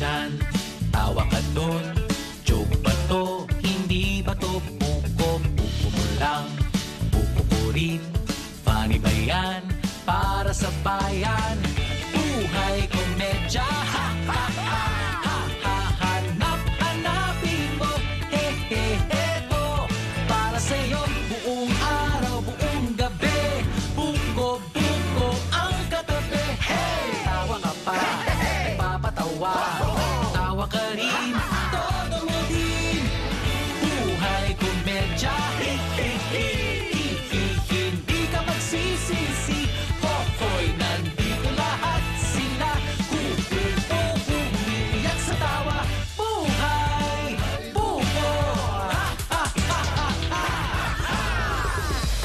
dyan? Tawa ka dun. Joke ba to? Hindi ba to buko? Buko mo lang, buko ko rin. Funny ba yan? Para sa bayan. Buhay komedya. Ha, ha, ha, ha, ha. Hanapin mo. He, he, he, oh. Para sa'yo, buong araw, buong gabi. Buko, buko ang katabi. Hey! Tawa ka pa, nagpapatawa. Tawa ka rin, todo mo din. Buhay komedya. He, he, he, he, he. Hindi ka magsisisi. Hoy, nandito lahat sila. Umiiyak sa tawa. Buhay, buko. Ha, ha, ha, ha, ha.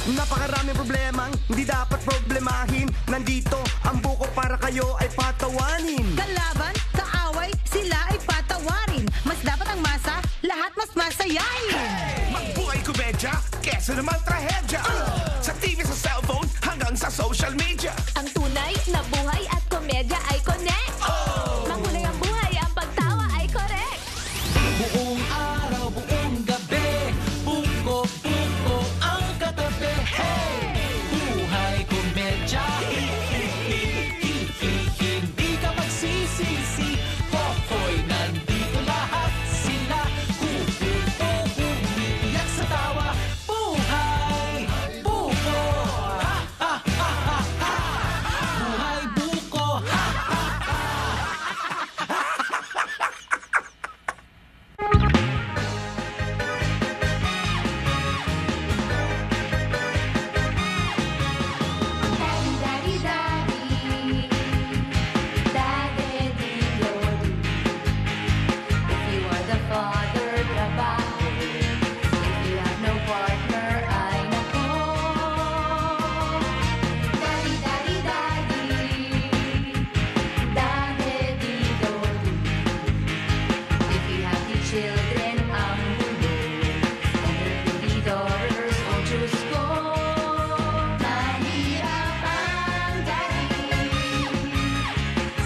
Napakaraming problemang hindi dapat problemahin. Nandito ang buko para kayo ay patawanin. Kalaban, kaaway, sila ay patawarin. Mas dapat ang masa, lahat mas masayahin. Magbuhay komedya, kesa naman trahedya. Sa TV, sa cellphone, hanggang sa social media. Ang tunay na buhay at komedya ay connect. Makulay ang buhay, ang pagtawa ay correct. Buong araw, buong gabi. Buko, buko ang katabi. Hey! Buhay komedya. Hindi ka magsisisi. Hoy, nandito lahat sila. Umiiyak sa tawa. Buhay, buko. Ha, ha, ha, ha, ha. Buhay, buko. Ha, ha, ha. Daddy, daddy, daddy, daddy, if you are the father, trabaho. If you have no partner, ay nako. Daddy, daddy, daddy, daddy, daddy, if you have the children, ang mundo. And their pretty daughters, oh Diyos ko. Mahirap ang daddy,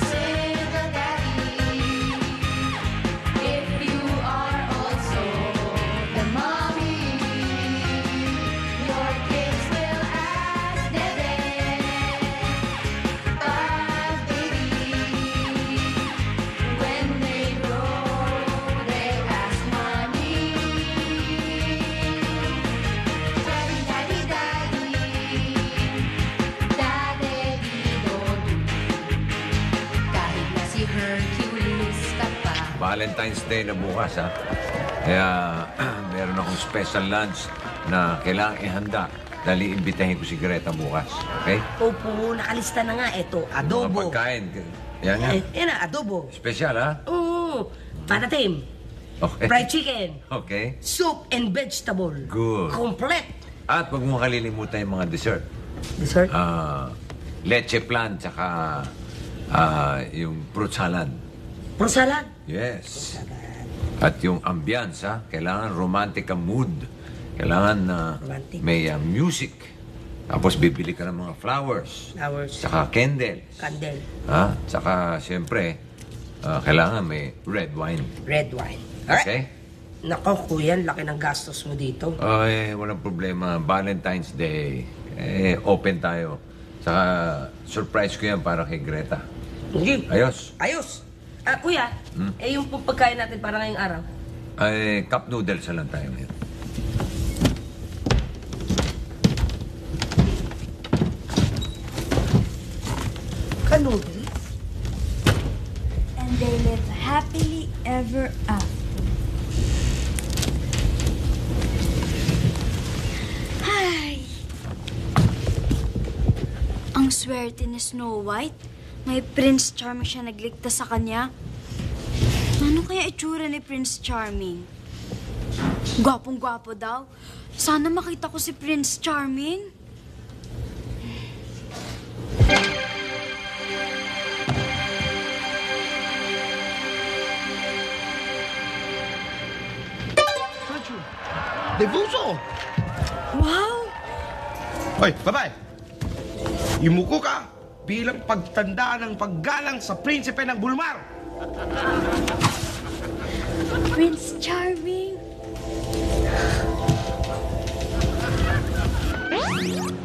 single daddy. If you are also the mommy, your kids will ask Dede, but baby, when they grow, they ask mommy. Daddy, daddy, daddy, daddy, dodo. Kahit na si Hercules ka pa. Valentine's Day na bukas, ha? Kaya meron akong special lunch na kailangang ihanda dahil iimbitahin ko si Greta bukas. Okay? Opo, nakalista na nga. Ito, Mga adobo. pagkain. Yan nga. Yan na, adobo. Special, ha? Oo, patatim. Okay. Fried chicken. Okay. Soup and vegetable. Good. Complete. At huwag mo kalilimutan yung mga dessert. Dessert? Leche flan, tsaka yung fruit salad. Fruit salad? Yes. At yung ambiance, ha? Kailangan romantic ang mood. Kailangan Romantic. may music. Tapos bibili ka ng mga flowers. Flowers. Tsaka candles. Candle. Ha? Tsaka, siyempre, kailangan may red wine. Red wine. Okay? Nako, kuya, laki ng gastos mo dito. Ay, walang problema. Valentine's Day. Open tayo. Tsaka, surprise ko yan para kay Greta. Hindi. Ayos. Ayos. Kuya, yung pagkain natin para ngayong araw. Ay, cup noodles na lang tayo ngayon. Kanudel? And they live happily ever after. Ay! Ang swerte ni Snow White. May Prince Charming siya nagligtas sa kanya. Ano kaya itsura ni Prince Charming? Gwapong-gwapo daw. Sana makita ko si Prince Charming. Devuso! Wow! Hoy, babae! Imuko ka bilang pagtanda ng paggalang sa prinsipe ng Bulmar. Prince Charming.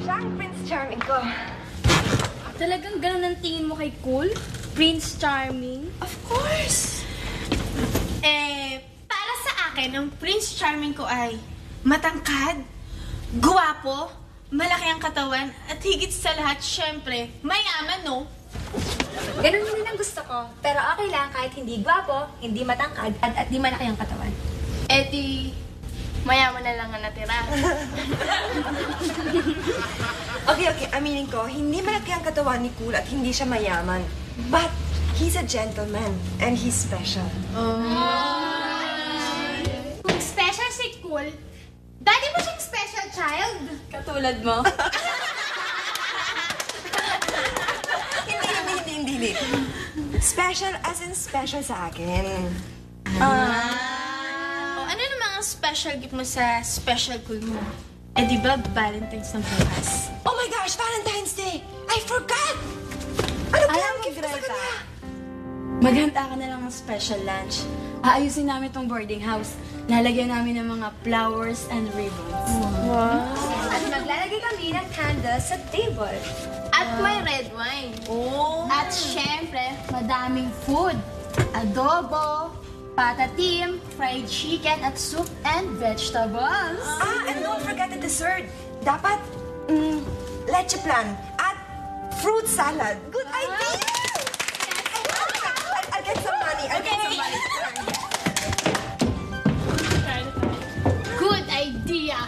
Siya ang Prince Charming ko. Talagang ganun ang tingin mo kay Cool? Prince Charming? Of course! Para sa akin, ang Prince Charming ko ay matangkad, guwapo, malaki ang katawan, at higit sa lahat, syempre, mayaman, no? Ganun din ang gusto ko. Pero okay lang kahit hindi gwapo, hindi matangkad, at di malaki ang katawan. Mayaman na lang ang natira. Okay, aminin ko, hindi malaki ang katawan ni Cool at hindi siya mayaman. But he's a gentleman and he's special. Kung special si Cool, dati mo siyang special child. Katulad mo? Hindi. Special as in special sa akin. Ano namang ang special gift mo sa special Cool mo? Di ba Valentine's ng bukas? Oh my gosh, Valentine's Day! I forgot! Ano kaya ang gift ko sa kanya? Maghanda ka na lang ng special lunch. Aayusin namin tong boarding house. Lalagyan namin ng mga flowers and ribbons. At maglalagay kami ng candles sa table. At may red wine. At syempre, madaming food. Adobo, patatim, fried chicken, at soup and vegetables. And don't forget the dessert. Dapat, leche plan at fruit salad. Good idea! I'll get some money. Good idea!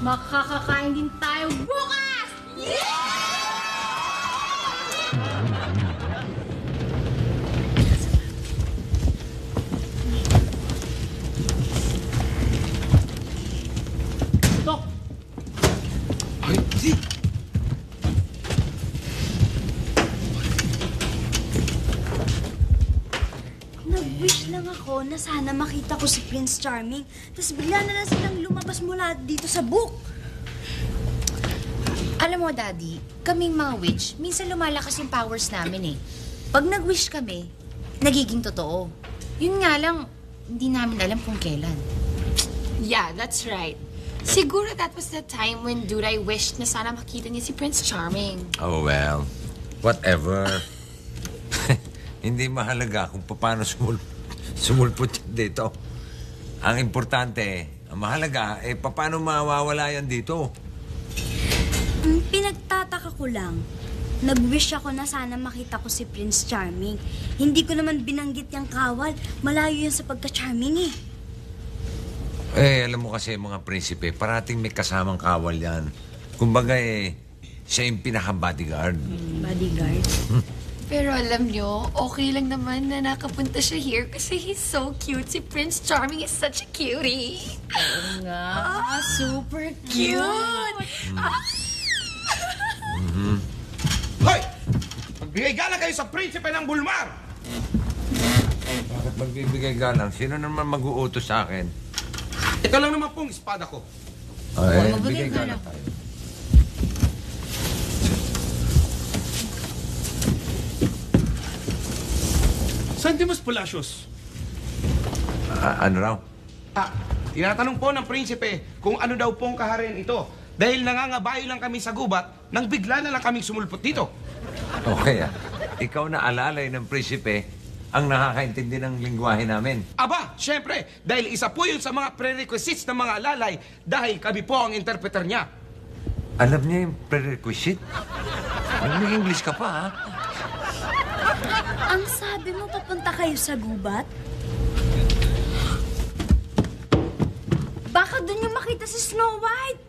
Makakakain din tayo bukas! Nag-wish lang ako na sana makita ko si Prince Charming. Tapos bigla na lang silang lumabas mula dito sa book. Alam mo, Daddy, kaming mga witch, minsan lumalakas yung powers namin eh. Pag nag-wish kami, nagiging totoo. Yun nga lang, hindi namin alam kung kailan. Yeah, that's right. Siguro that was the time when Duray wished na sana makita niya si Prince Charming. Oh, well, whatever. Hindi mahalaga kung paano sumulpot dito. Ang importante, ang mahalaga, paano mawawala yan dito? Pinagtataka ko lang. Nag-wish ako na sana makita ko si Prince Charming. Hindi ko naman binanggit yung kawal. Malayo yan sa pagka-charming eh. Alam mo kasi mga prinsipe, parating may kasamang kawal yan. Kumbaga siya yung pinaka-bodyguard. Bodyguard? Pero alam nyo, okay lang naman na nakapunta siya here kasi he's so cute. Si Prince Charming is such a cutie. Oo nga, super cute! Hoy! Magbigay gala kayo sa prinsipe ng Bulmar! Bakit magbibigay galang? Sino naman mag-uutos sa akin? Ito lang naman pong espada ko. Bigay galang tayo. Santimos Palacios. Ano raw? Tinatanong po ng prinsipe kung ano daw pong kaharian ito. Dahil nangangabayo lang kami sa gubat, nang bigla na lang kaming sumulpot dito. Okay Ikaw na alalay ng prinsipe ang nakakaintindi ng lingwahe namin. Aba, syempre, dahil isa po yun sa mga prerequisites ng mga alalay dahil kami po ang interpreter niya. Alam niya yung prerequisite? May English ka pa, ha? Ang sabi mo, papunta kayo sa gubat? Baka doon yung makita si Snow White.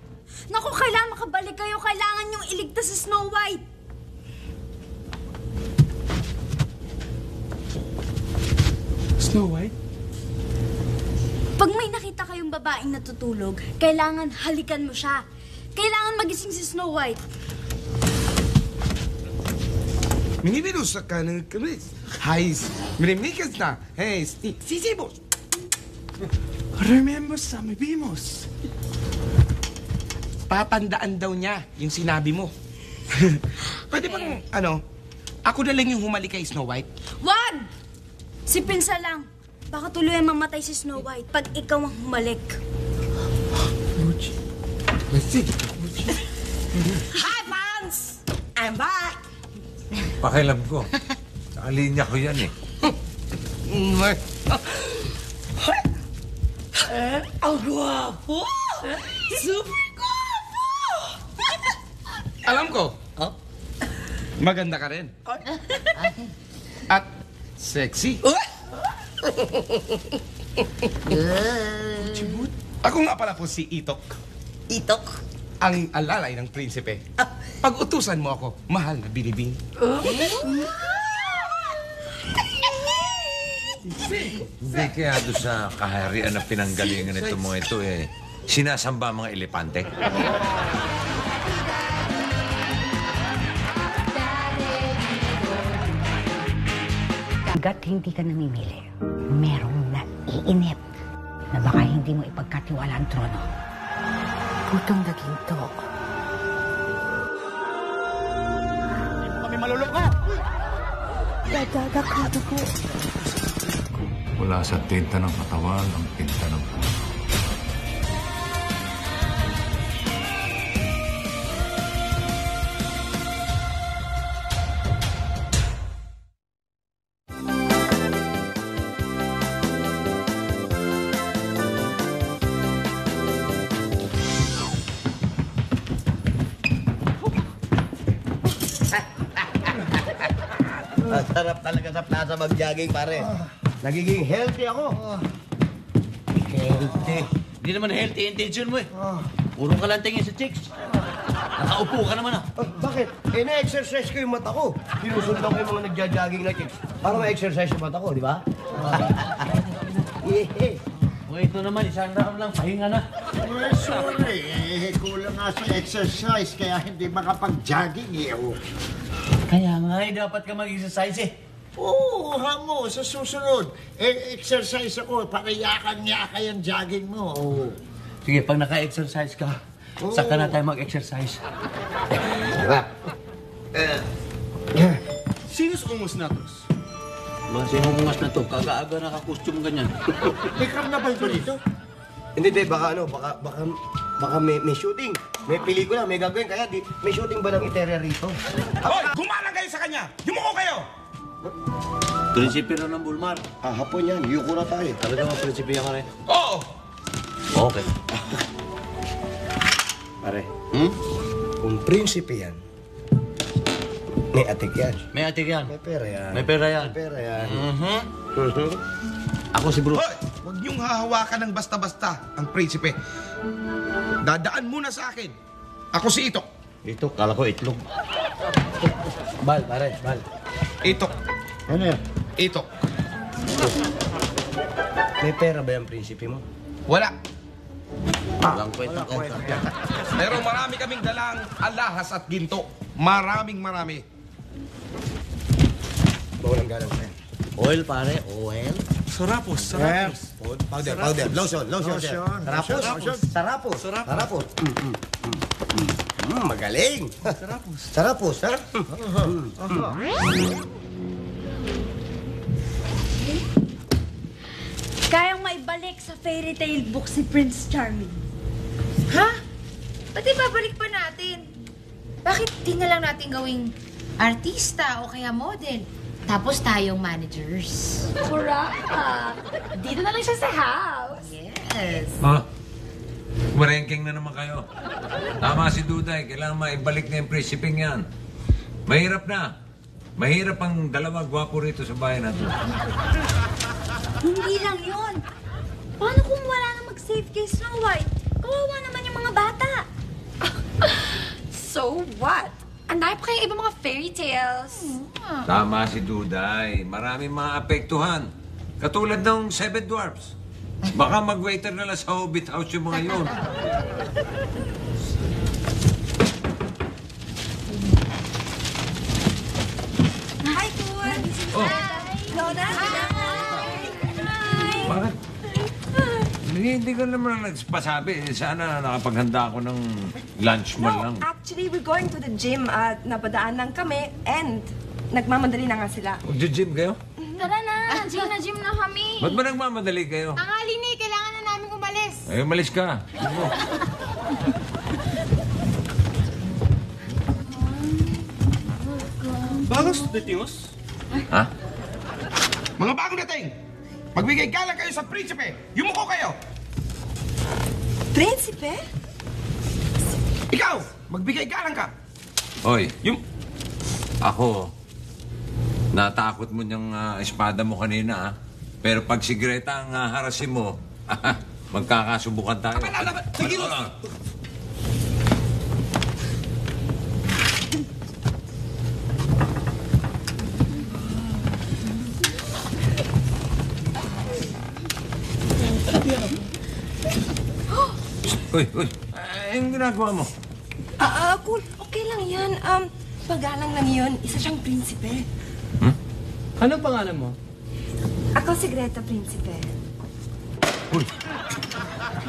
Naku, kailangan makabalik kayo. Kailangan yung iligtas si Snow White. Snow White? Pag may nakita kayong babaeng natutulog, kailangan halikan mo siya. Kailangan magising si Snow White. Minibirusa ka ng kamis. Hayes, minimikas na. Hey, sisibos. Remember sa mabimos. Papandaan daw niya yung sinabi mo. Pwede bang, ako na lang yung humalik kay Snow White? Wag! Si Prince lang. Baka tuloy mamatay si Snow White pag ikaw ang humalik. Hi, fans! I'm back! Pakialam ko. Sa linya ko yan eh. Ang gwapo! Super gwapo! Alam ko. Maganda ka rin. At sexy. Ako nga pala po si Itok. Itok? Ang alalay ng prinsipe. Pag-utusan mo ako, mahal na binibing. Hindi kaya doon sa kaharian na pinanggalingan nito mga ito eh, sinasamba mga elepante. Hanggat hindi ka namimili, merong naiinip na baka hindi mo ipagkatiwala ang trono. Putong daging to. Kami maluloko! Dadadakado ko. Mula sa tinta ng katawan ang tinta ng puso. Masarap talaga sa plaza mag-jogging, pare. Nagiging healthy ako. Healthy? Hindi naman healthy intention mo eh. Puro ka lang tingin sa chicks. Nakaupo ka naman ah. Bakit? Eh, na-exercise ko yung mata ko. Sinusundan ko yung mga nagja-jogging na chicks. Para ma-exercise yung mata ko, di ba? O ito naman, isang round lang, pahinga na. Sorry, kulang nga sa exercise kaya hindi makapag-jogging eh. Kaya nga eh, dapat ka mag-exercise eh. Oo, hamo, sa susunod. Exercise ako para yakan-yaka yung jogging mo. Sige, pag naka-exercise ka, saka na tayo mag-exercise. Sino sumungos na tos? Mga sinumungas na to, kaga-aga naka-costume ganyan. May karnabal ba dito? Hindi, baka may shooting. May pelikula, may gagawin. Kaya may shooting ba ng Iteria rito? Hoy! Gumalang kayo sa kanya! Yumuko kayo! Prinsipe na ng Bulmar. Hapon yan, yuko na tayo. Talaga mga prinsipe yan ka rin? Oo! Okay. Pare, kung prinsipe yan, may atik yan. May atik yan. May pera yan. May pera yan. May pera yan. Ako si Bruce. Hoy! Huwag niyong hahawakan ng basta-basta ang prinsipe. Dadaan muna sa akin. Ako si Itok. Itok, kala ko itlog. Bal, pare, bal. Itok. Ano yan? Itok. May pera ba yung prinsipe mo? Wala. Walang kwenta. Pero marami kaming dalang alahas at ginto. Marami. Bawalang galang sa'yo. Oil, pare, oil. Sarapos. Powder. Lotion. Sarapos. Magaling. Sarapos, ha? Kayang maibalik sa fairy tale book si Prince Charming. Ha? Ba't ibabalik pa natin? Bakit di na lang natin gawing artista o kaya model? Tapos tayong managers. Correct. Dito na lang siya sa house. Yes. Marengking na naman kayo. Tama si Duday, kailangan maibalik na yung prinsipeng yan. Mahirap na. Mahirap ang dalawa gwapo rito sa bayan natin. Hindi lang yun. Paano kung wala na mag-save kay Snow White? Kawawa naman yung mga bata. So what? Andai pa kayong ibang mga fairy tales. Tama si Duday. Maraming maapektuhan. Katulad ng Seven Dwarfs. Baka mag-waiter na lang sa Hobbit House yung mga yun. Hi, Kun! Oh. Lola! Bakit? Hindi ko naman nagpasabi. Sana nakapaghanda ako ng lunch man lang. Actually, we're going to the gym at napadaan lang kami and nagmamadali na nga sila. Mag-gym kayo? Tara na! Gym na kami. Ba't ba nagmamadali kayo? Tanghali na, kailangan na namin umalis. Ay, umalis ka. Ano? Bagong studios? Ha? Mga bagong dating! Magbigay galang kayo sa prinsipe! Yumuko kayo! Prinsipe? Ikaw! Magbigay galang ka! Hoy, ako, natakot mo niyang espada mo kanina, ha? Pero pag si Greta ang harasin mo, magkakasubukan tayo. Sige! Uy, yung ginagawa mo? Cool. Okay lang yan. Pagalang lang yun. Isa siyang prinsipe. Anong pangalan mo? Ako si Greta Prinsipe. Uy,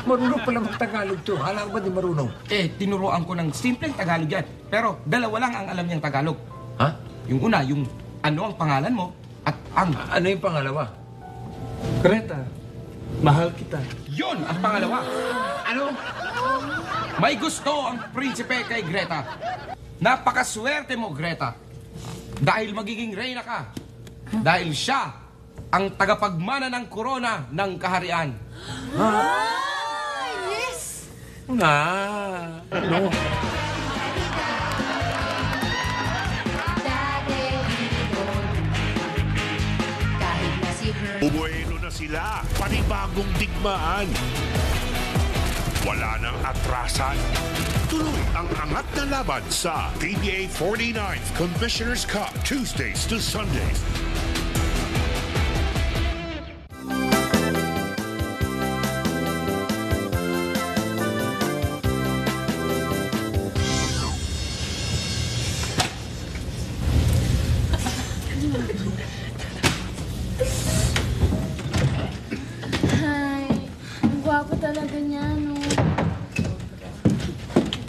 marunong pala mag-Tagalog to. Hala ba di marunong? Tinuruan ko ng simpleng Tagalog yan. Pero dalawa lang ang alam niyang Tagalog. Ha? Yung una, yung ano ang pangalan mo at ang... Ano yung pangalawa? Greta, mahal kita. Yun ang pangalawa. Ano? May gusto ang prinsipe kay Greta. Napakaswerte mo, Greta. Dahil magiging reyna ka. Dahil siya ang tagapagmana ng korona ng kaharian. Yes! Ano? Kahit na si Her. Bubuelo na sila. Panibagong digmaan. Wala nang atrasan. Tuloy ang angat na laban sa PBA 49th Commissioner's Cup Tuesdays to Sundays. Hi. Ang gwapo talaga niya, no?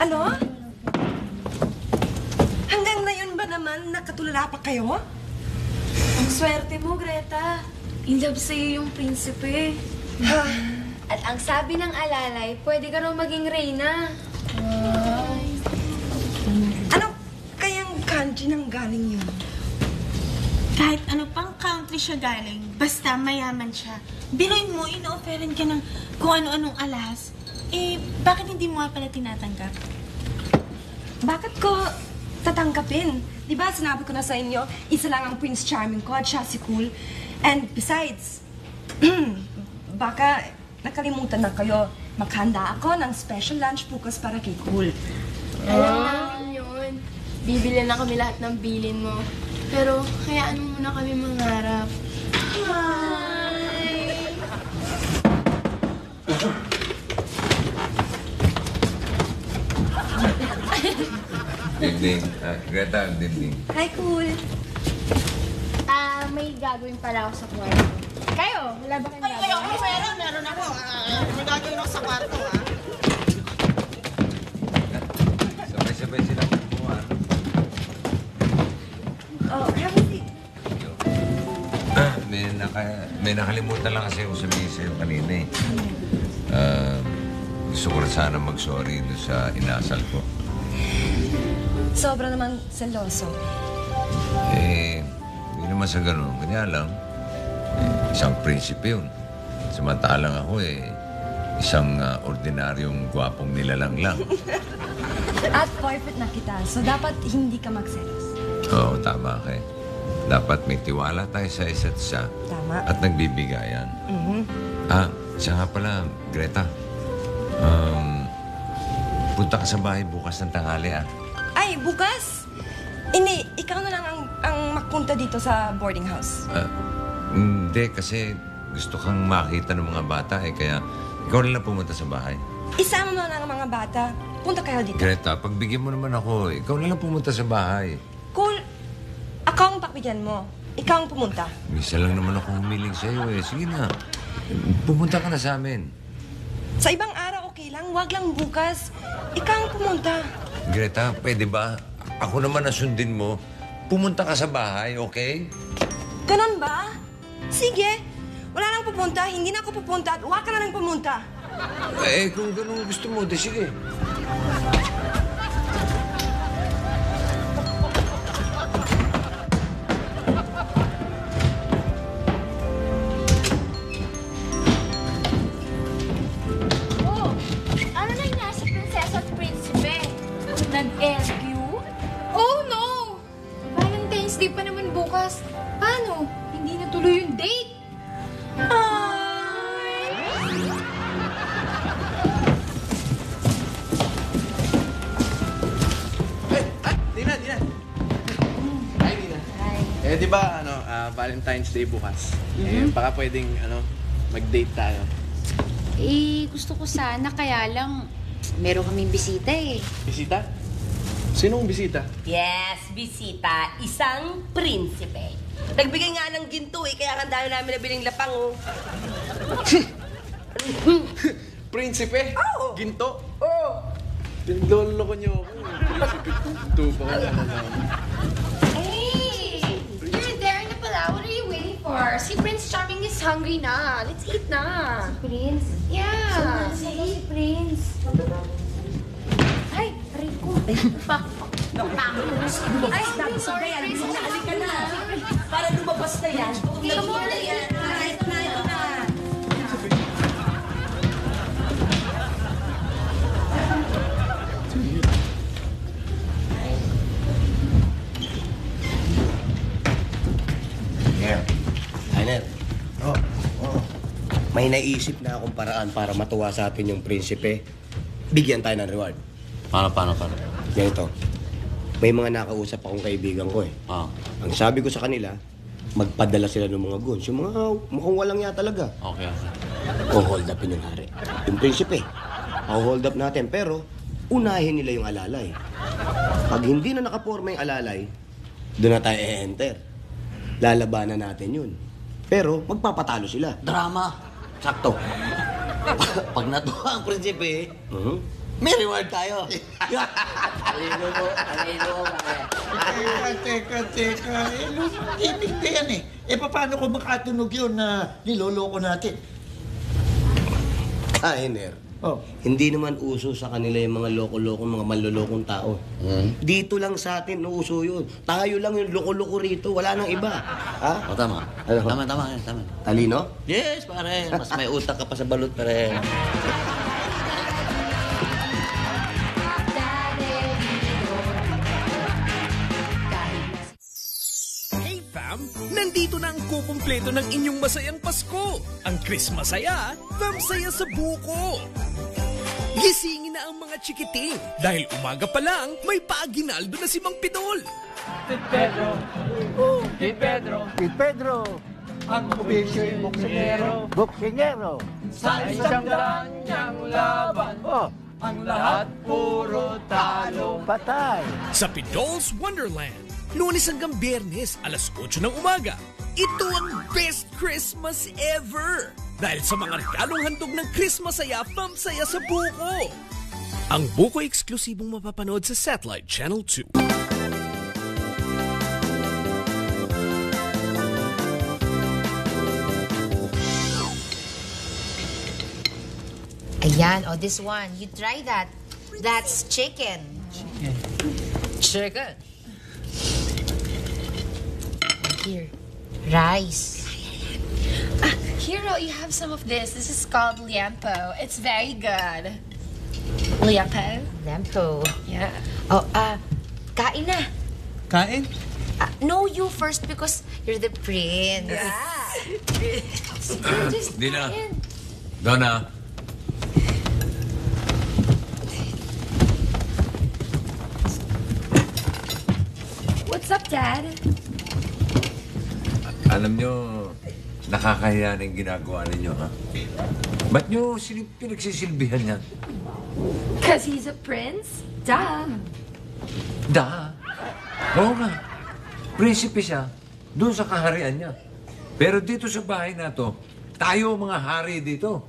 Ano? Hanggang ngayon ba naman nakatulala pa kayo? Ang swerte mo, Greta. In love sa'yo yung prinsipe. At ang sabi ng alalay, pwede ka raw maging reyna. Ano kayang kanji nang galing yun? Kahit ano pang country siya galing, basta mayaman siya. Biruin mo, ino-offeran ka ng kung ano-anong alahas. Bakit hindi mo nga pala tinatanggap? Bakit ko tatanggapin? Di ba sinabi ko na sa inyo, isa lang ang Prince Charming ko at siya si Cool. And besides, baka nakalimutan na kayo. Maghanda ako ng special lunch bukas para kay Cool. Alam namin yun. Bibili na kami lahat ng bilin mo. Pero hayaan mo muna kami mangarap. Dinding. Greta, dinding. Hi, Cool. May gagawin pala ako sa kwarto. Kayo, wala ba kayong gagawin? Meron ako. May gagawin ako sa kwarto, Sabay-sabay sila kumuha. Oh, have a seat. May nakalimutan lang kasi ako sabihin sa'yo kanina eh. Gusto ko rin sana mag-sorry doon sa inasal ko. Sobra naman seloso. Hindi naman sa ganun. Kanya lang, isang prinsipe yun. Samantalang ako isang ordinaryong gwapong nilalang lang. At boyfriend na kita, so dapat hindi ka magselos. Oo, tama ka eh. Dapat may tiwala tayo sa isa't isa. Tama. At nagbibigayan. Siya nga pala, Greta. Punta ka sa bahay bukas ng tanghali, Ay, bukas? Hindi, ikaw na lang ang magpunta dito sa boarding house. Hindi, kasi gusto kang makita ng mga bata kaya ikaw na lang pumunta sa bahay. Isama mo na ang mga bata. Punta kayo dito. Greta, pagbigyan mo naman ako, ikaw na lang pumunta sa bahay. Cool. Ako ang pakbigyan mo. Ikaw ang pumunta. Misa lang naman ako humiling sa'yo Sige na. Pumunta ka na sa amin. Sa ibang araw, okay lang. Huwag lang bukas. Ikaw ang pumunta. Greta, pwede ba? Ako naman nasundin mo. Pumunta ka sa bahay, okay? Ganon ba? Sige. Wala nang pupunta. Hindi na ako pupunta at huwag ka na lang pumunta. Kung ganun gusto mo, di sige. Ano nangyari sa prinsesa at prinsipe? Nag-LQ? Oh no! Valentine's Day pa naman bukas. Paano? Hindi natuloy yung date. Dina. Hi, Dina. Hi. Di ba, Valentine's Day bukas? Baka pwedeng, mag-date tayo. Gusto ko sana, kaya lang, meron kaming bisita eh. Bisita? Sinong bisita? Yes, bisita. Isang prinsipe. Nagbigay nga ng ginto kaya ang dami namin nabiling lapang Prinsipe? Oo. Ginto? Oo. Pinloloko niyo ako. Prinsipe, ginto pa ka naman. Hey! You're there na pala. What are you waiting for? Si Prince Charming is hungry na. Let's eat na. Si Prince? Yeah. Si Prince. Ay, aray ko. Ay, dapat sabay yan. Halika na. Para lumabas na yan. Come on. Rainer. May naisip na akong paraan para matuwa sa atin yung prinsipe. Bigyan tayo ng reward. Paano? Ganito. May mga nakausap akong kaibigan ko eh. Ang sabi ko sa kanila, magpadala sila ng mga goods. Yung mga mukhang walang ya talaga. Okay. O-hold upin yung hari. Yung prinsipe, o-hold up natin. Pero, unahin nila yung alalay. Pag hindi na nakaporma yung alalay, doon na tayo e-enter. Lalabanan natin yun. Pero, magpapatalo sila. Drama. Sakto. Pag natuwa ang prinsipe, may reward tayo. Alino mo, Teka. Ibig na yan eh. Paano kung makatunog yun na niloloko natin? Rainer, hindi naman uso sa kanila yung mga loko-loko, mga manlolokong tao. Dito lang sa atin uso yun. Tayo lang yung loko-loko rito. Wala nang iba. Ha? Tama. Ano? Tama. Talino? Yes, pare. Mas may utak ka pa sa balut, pare. Hey fam, nandito na ang kukumpleto ng inyong masayang Pasko. Ang Christmas saya, fam saya sa buko. Gisingin na ang mga chikiting dahil umaga pa lang may paaginaldo na si Mang Pidol. Kid Pedro. Ang kubisyo'y boksingero. Sa isang daan niyang laban. Ang lahat puro talo. Patay. Sa Pidol's Wonderland, Lunes hanggang Biyernes, alas 8 ng umaga. Ito ang best Christmas ever! Dahil sa mga regalong handog ng Christmas saya, fam saya sa buko. Ang buko eksklusibong mapapanood sa Satellite Channel 2. Ayan, this one. You try that. That's chicken. Chicken. Here, rice. Hero, you have some of this. This is called liempo. It's very good. Liempo? Liempo. Yeah. Kain na. Kain? No, you first because you're the prince. Just Dina. kain. Donna. What's up, Dad? Alam nyo, nakakahiya na yung ginagawa ninyo, ha? Ba't nyo pinagsisilbihan niya? Because he's a prince? Duh. Oo nga. Prinsipe siya, doon sa kaharian niya. Pero dito sa bahay na to, tayo mga hari dito.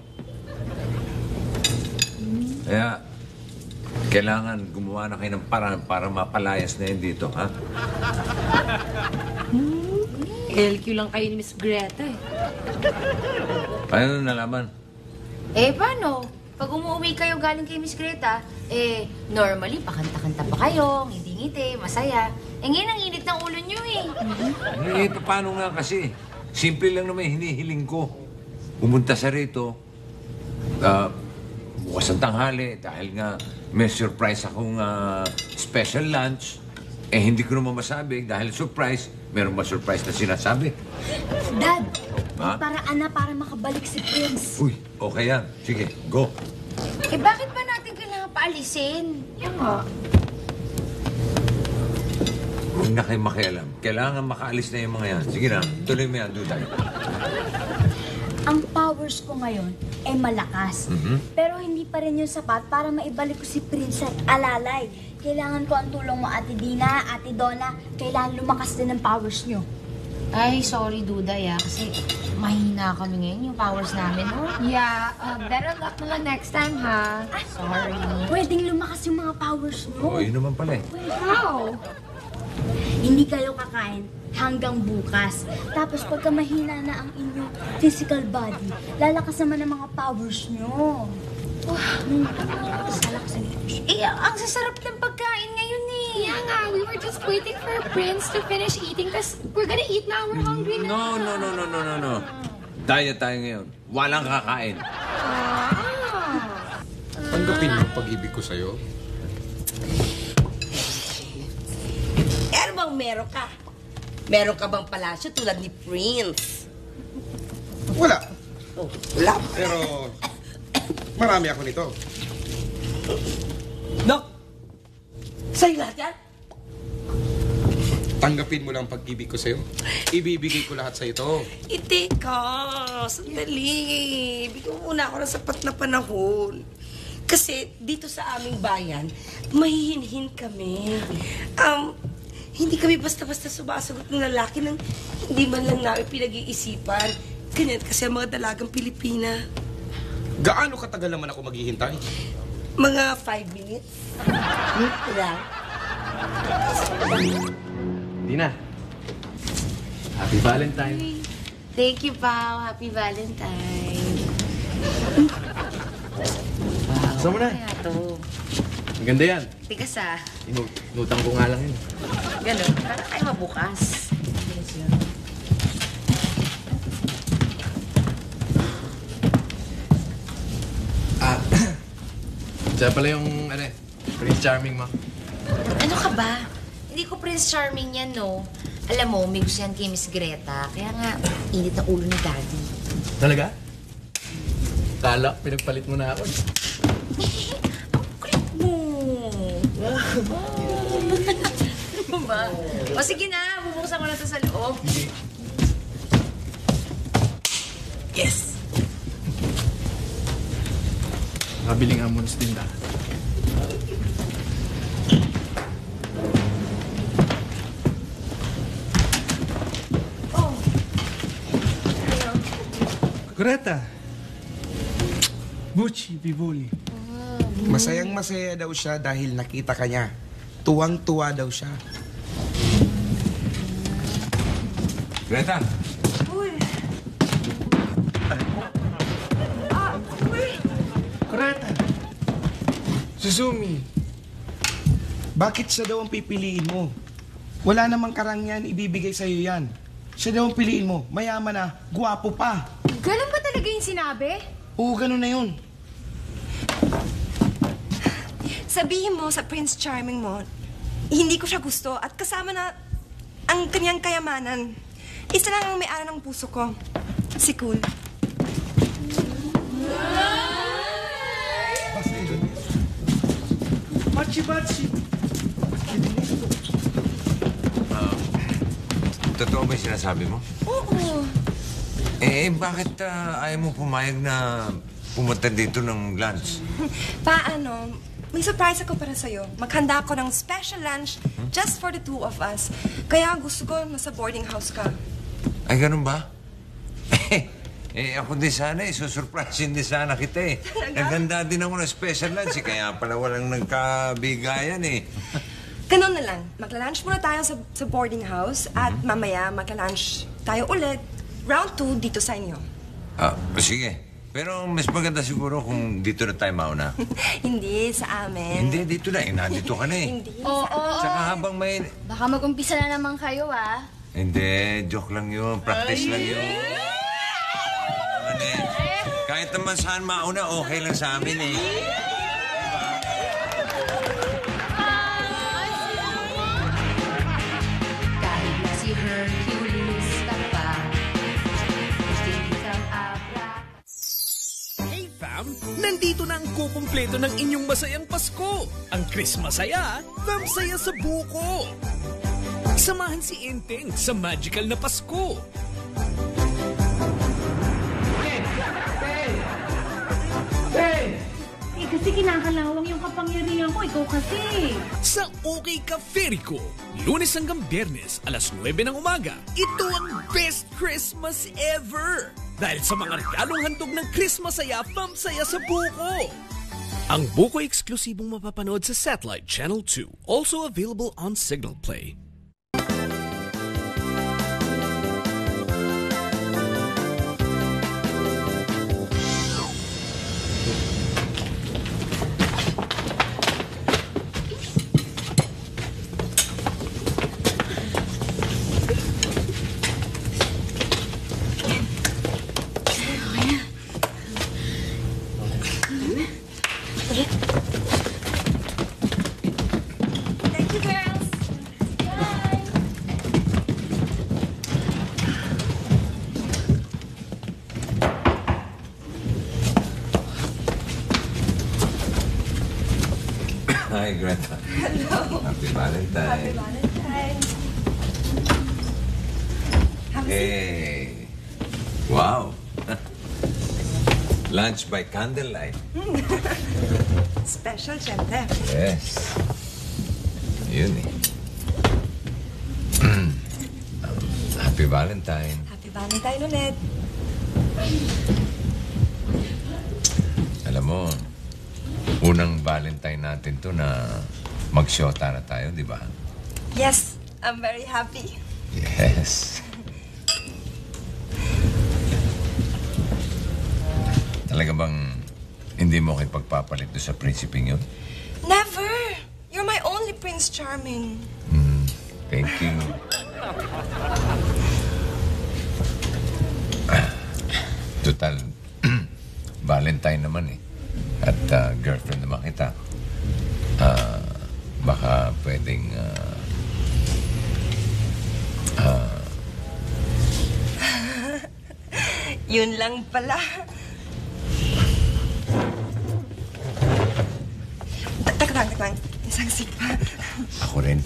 Kaya, kailangan gumawa na kayo ng paraan para mapalayas na yun dito, ha? LQ lang kayo ni Miss Greta eh. Paano nalaman? Paano? Pag umuwi kayo galing kay Miss Greta, normally, pakanta-kanta pa kayo, ngiti-ngiti, masaya. Ngayon ang init ng ulo nyo eh. Paano nga kasi? Simple lang naman hinihiling ko. Pumunta sa rito, bukas ang tanghali, dahil nga may surprise akong special lunch. Hindi ko naman masabi, dahil surprise, meron ba surprise na sinasabi? Dad, Ha? may paraan na para makabalik si Prince. Uy, okay yan. Sige, go. Bakit ba natin kailangan paalisin? Yan nga. Huwag na kayo makialam. Kailangan makaalis na yung mga yan. Sige na, tuloy mo yan, Duday. Ang powers ko ngayon ay malakas. Pero hindi pa rin yung sapat para maibalik ko si Prince at alalay. Kailangan ko ang tulong mo, Ate Dina, Ate Donna. Kailangan lumakas din ang powers nyo. Ay, sorry, Duday kasi mahina kami ngayon yung powers namin, no? Yeah, better luck naman next time, ha? Sorry. Pwedeng lumakas yung mga powers nyo. Oo, yun naman pala eh. How? Hindi kayo kakain hanggang bukas. Tapos pagka mahina na ang inyong physical body, lalakas naman ang mga powers nyo. Ang sasarap ng pagkain ngayon eh. Yeah nga, we were just waiting for Prince to finish eating because we're gonna eat now. We're hungry now. No. Diet tayo ngayon. Walang kakain. Tanggapin mo ang pag-ibig ko sa'yo. Ano bang meron ka? Meron ka bang palasyo tulad ni Prince? Wala. Oh, wala. Pero marami ako nito. Dok! Sa'yo lahat yan? Tanggapin mo lang ang pag-ibig ko sa'yo. Ibibigay ko lahat sa ito. Teka, sandali. Bigyan mo muna ako ng sapat na panahon. Kasi dito sa aming bayan, mahihinhin kami. Hindi kami basta-basta sumasagot ng lalaki nang hindi man lang namin pinag-iisipan. Ganyan kasi ang mga dalagang Pilipina. Gaano katagal naman ako maghihintay? Mga 5 minutes. Lang. Dina, happy Valentine. Thank you, Pao. Happy Valentine. Gusto mo na? Kaya to. Maganda yan. Tigas ah. Inutang ko nga lang yun. Ganun. Para tayo mabukas. Siya pala yung, Prince Charming mo. Ano ka ba? Hindi ko Prince Charming yan, no? Alam mo, may gusto yan kay Miss Greta. Kaya nga, init ang ulo ni Daddy. Talaga? Kala, pinagpalit mo na ako. Ba? O sige na, bubuksan ko na ito sa loob. Yes! Nakabiling ammons din na. Greta. Buchi, Bibuli. Masayang-masaya daw siya dahil nakita ka niya. Tuwang-tuwa daw siya. Greta! Greta! Suzumi! Bakit siya daw ang pipiliin mo? Wala namang karangyan ibibigay sa'yo yan. Siya daw ang piliin mo. Mayaman na, guwapo pa. Ganun ba talaga yung sinabi? Oo, ganun na yun. Sabihin mo sa Prince Charming mo, hindi ko siya gusto at kasama na ang kanyang kayamanan. Isa lang ang may-ari ng puso ko. Si Cool. Bachi-bachi. Totoo ba yung sinasabi mo? Oo. Bakit ayaw mo pumayag na pumunta dito ng lunch? Paano? May surprise ako para sa'yo. Maghanda ako ng special lunch just for the two of us. Kaya gusto ko nasa boarding house ka. Ay, ganun ba? Ako din sana susurprisein din sana kita eh. Naghanda din ako ng special lunch kaya pala walang nagkabigayan eh. Ganun na lang. Magla-lunch muna tayo sa boarding house at mamaya magla-lunch tayo ulit. Round 2 dito sa inyo. Sige. Pero mas maganda siguro kung dito na tayo mauna. Hindi, sa amin. Hindi, dito na. Nandito ka na eh. Hindi. Oo. Tsaka habang may... Baka mag-umpisa na naman kayo, ah. Hindi, joke lang yun. Practice lang yun. Kahit naman saan mauna, okay lang sa amin eh. Kahit na si Hercules ka pa, hindi kang abra. Hey fam, nandito na ang kukumpleto ng inyong masayang Pasko. Ang Christmas Saya, Fam Saya sa Buko. Samahan si Enteng sa magical na Pasko. Kasi kinakalawang yung kapangyarihan ko. Ikaw kasi. Sa OK Ka Ferico, Lunes hanggang Biyernes, alas 9 ng umaga. Ito ang best Christmas ever! Dahil sa mga regalong handog ng Christmas Saya, Fam Saya sa Buko. Ang Buko eksklusibong mapapanood sa Satellite Channel 2. Also available on Signal Play. Thank you, girls. Hi, Greta. Hello. Happy Valentine. Happy Valentine. Hey. Wow. Lunch by candlelight. Special, syempre. Yes. Yun eh. Happy Valentine. Happy Valentine ulit. Alam mo, unang Valentine natin to na mag-shota na tayo, di ba? Yes, I'm very happy. Yes. Talaga bang hindi mo kayo pagpapalit doon sa prinsipeng yun? Never! You're my only Prince Charming. Thank you. Total, Valentine naman eh. At girlfriend naman kita. Baka pwedeng... Yun lang pala. Teka lang. Isang sip pa. Ako rin.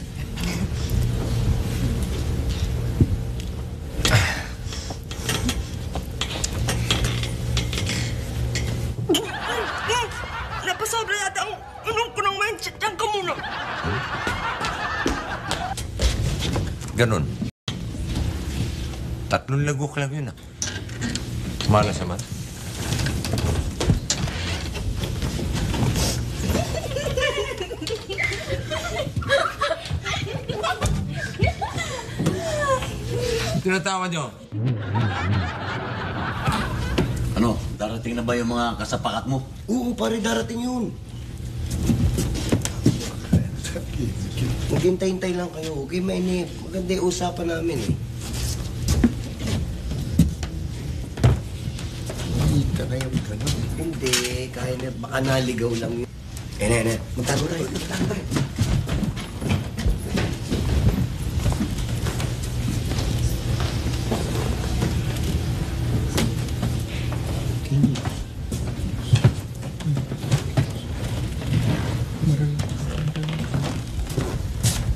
Napasobra yata ang inom ko ng wine. Diyan ka muna. Ganon. 3 lagok lang yun ah. Malas naman. Tinatawa nyo? Ano, darating na ba yung mga kasapakat mo? Oo, pare, darating yun. Maghintay-hintay lang kayo. Okay, mainip. Maganda yung usapan namin eh. Hindi ka na yung gano'n. Hindi, kaya na. Baka naligaw lang yun. Magtago tayo.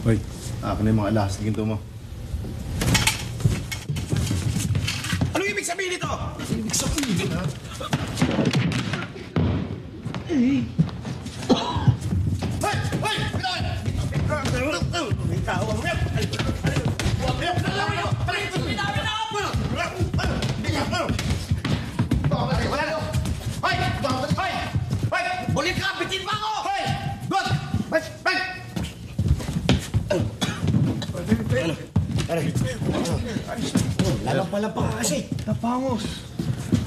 Hoy, akin na yung mga alahas na ginto mo. Anong ibig sabihin nito? Ibig sabihin, ha? Ulit ka! Bitin pa ako! Aray. Lalapalapa ka kasi. Tapangos.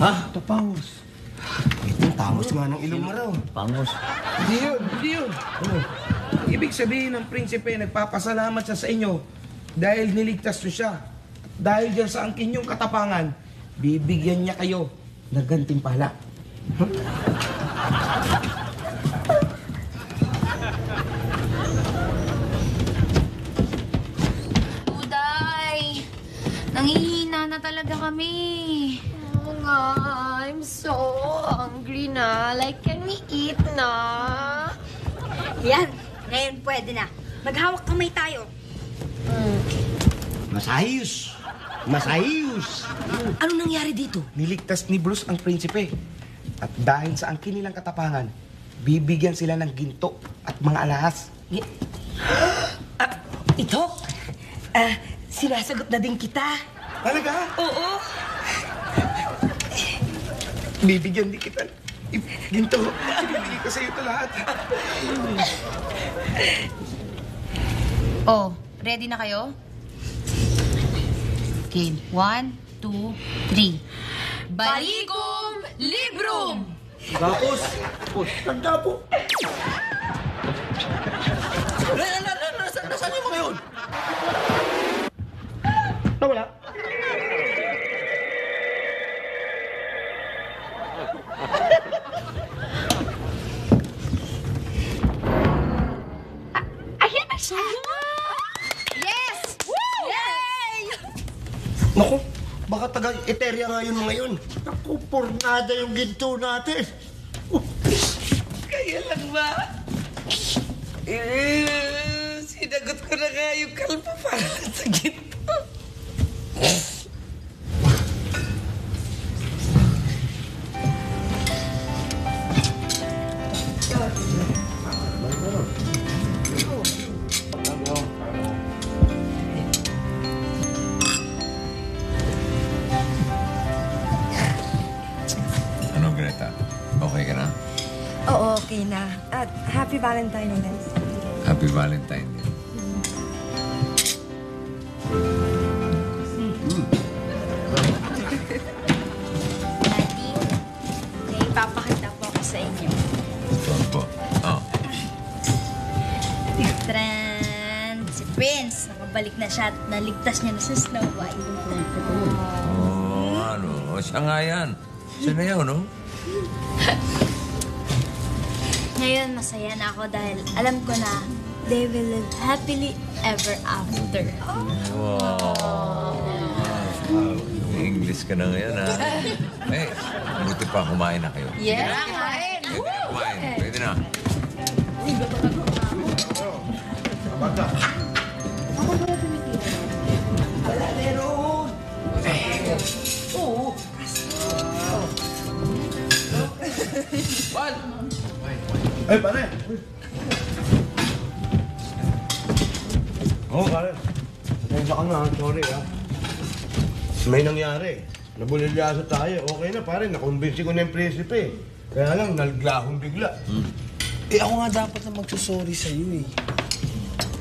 Ha? Tapangos. Ito, tangos nga ng ilong mo raw. Pangos. Hindi yun. Ano? Ibig sabihin ng prinsipe, nagpapasalamat siya sa inyo dahil niligtas niyo siya. Dahil dyan sa angkin yung katapangan, bibigyan niya kayo ng gantimpala. Uday! Nangihina na talaga kami. Oo nga, I'm so hungry na. Like, can we eat na? Yan, ngayon pwede na. Maghawak kamay tayo. Masayos. Masayos. Ano nangyari dito? Niligtas ni Bruce ang prinsipe. At dahil sa angkin nilang katapangan, bibigyan sila ng ginto at mga alahas. Ito? Sinasagot na din kita. Talaga? Oo. Bibigyan din kita. Ginto. Ibibigay ko sa'yo ito lahat. Oh, ready na kayo? Okay, 1, 2, 3. Balikum Librum! Tapos, tanda po. Nasaan yung mga yun? Nawala? Ayan na siya! Yes! Woo! Yay! Naku, baka taga-Eteria nga yun mga yun. Naku, pornada yung ginto natin. Kaya lang ba? Sinagot ko na nga yung kalpa para sa ginto. Ano, Greta? Okay ka na? Oo, okay na. At Happy Valentine's Day. Happy Valentine Day. Daddy, may ipapakita po ako sa inyo. Ito po. Oh. Tran! Si Prince, nakabalik na siya at naligtas niya na sa Snow White. Oh, ano? Siya nga yan. Siya na yun, no? Ngayon, masaya na ako dahil alam ko na they will live happily ever after. Wow. English ka na ngayon, ha? Eh, buti pa kumain na kayo. Yeah, kain! Kumain. Pwede na. Wala meron. Oo. Ay, pare! Oo, pare. Pasensya ka na, sorry ha. May nangyari. Nabulilyaso tayo. Okay na, pare. Nakumbinsi ko na yung prinsipe. Kaya lang, nalglahong bigla. Eh, ako nga dapat na magsusorry sa'yo eh.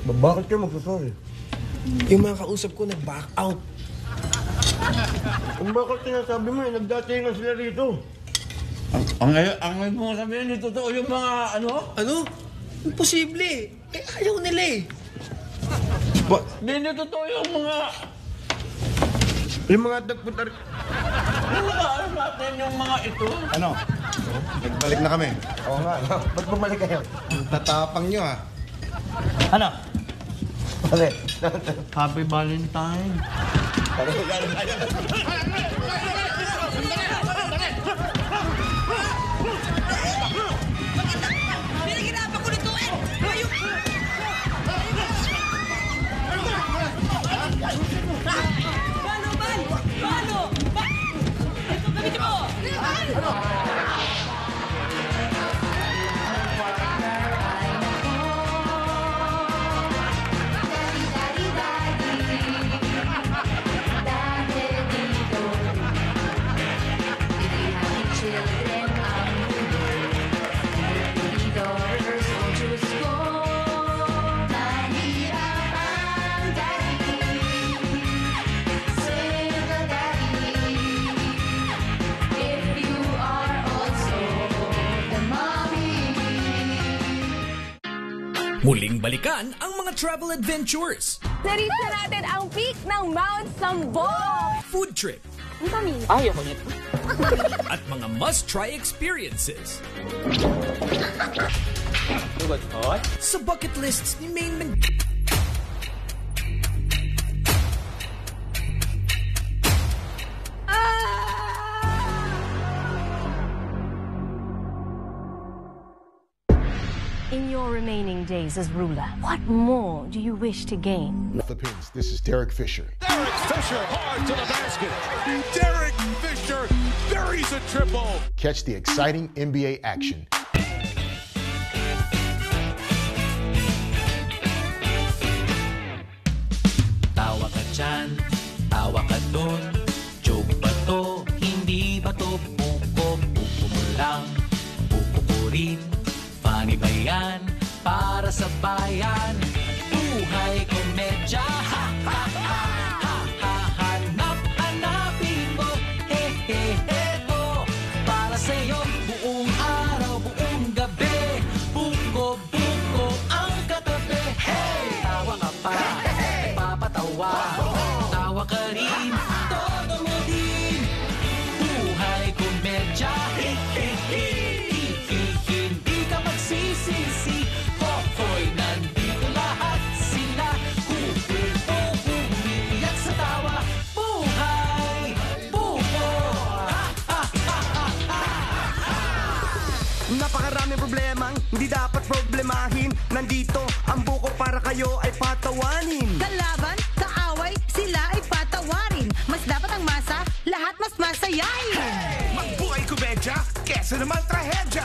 Bakit kayo magsasorry? Yung mga kausap ko nag-back out. Kung bakit sinasabi mo eh, nagdatingan sila rito. Ang mo sabihin, hindi totoo yung mga ano? Ano? Imposible. Eh, ayaw nila eh. Hindi totoo yung mga... Yung mga nagpunta rin. Alam natin yung mga ito. Ano? Nagbalik na kami. Oo nga, ba't bumalik kayo? Tatapang nyo ah. Ano? Bakit? Happy Valentine. Pinagirapan ko nito eh! Ayun! Balo, Bal! Balo! Ito, gamitin mo! Daddy, daddy, dati dito Muling balikan ang mga travel adventures. Narito na natin ang peak ng Mount Sambong. Food trip. Ang kami. Ayoko nito. At mga must-try experiences. Sa bucket lists ni Maine In your remaining days as ruler, what more do you wish to gain? Philippines, this is Derek Fisher. Derek Fisher hard to the basket. Derek Fisher buries a triple. Catch the exciting NBA action. Tawa ka dyan, tawa ka dun. Joke ba to? Hindi ba to? Buko mo lang. Buko ko rin. Funny ba yan? Para sa bayan. Buhay komedya. Ha, ha, ha, ha, ha. Hanapin mo. He, he, heto. Para sa'yo, buong araw, buong gabi. Buko ang katabi. Hey! Tawa ka pa. Papatawa. Tawa ka rin. Todo mo din. Buhay komedya. He, he, he. Hindi ka magsisisi. Hoy, nandito lahat sila. Umiiyak sa tawa. Buhay. Buko. Napakaraming problemang hindi dapat problemahin. Nandito ang buko para kayo ay patawanin. Kalaban, kaaway, sila ay patawarin. Mas dapat ang masa, lahat mas masayahin. Magbuhay komedya, kesa naman trahedya.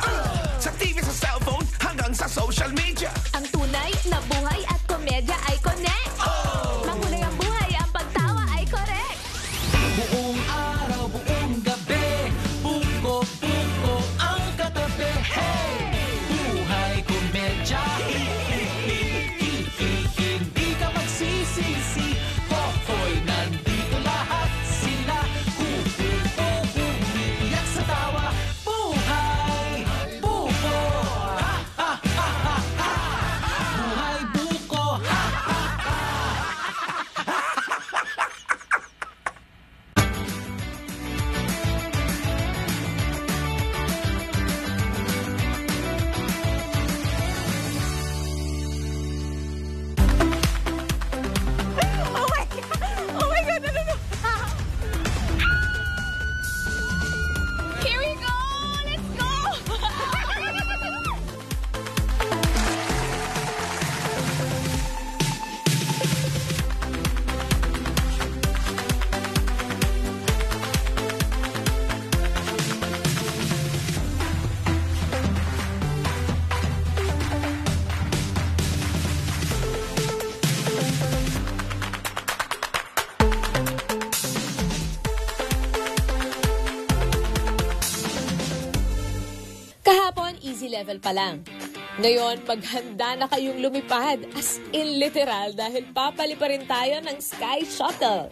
Sa TV, sa cellphone, hanggang sa social media. Ang tunay na buhay at komedya ay connect. Mahulay ang buhay, ang pagtawa ay correct. Buong araw, buong gabi. Buko ang katabi. Hey! Buhay komedya. Hindi ka magsisisi. Hoy, nandito lahat sila. Umiiyak sa tawa. Buhay. Buko. Buhay buko. Oh my God, no. Here we go, let's go. Kahapon, easy level pa lang. Ngayon, maghanda na kayong lumipad. As in literal dahil papali pa rin tayo ng Sky Shuttle.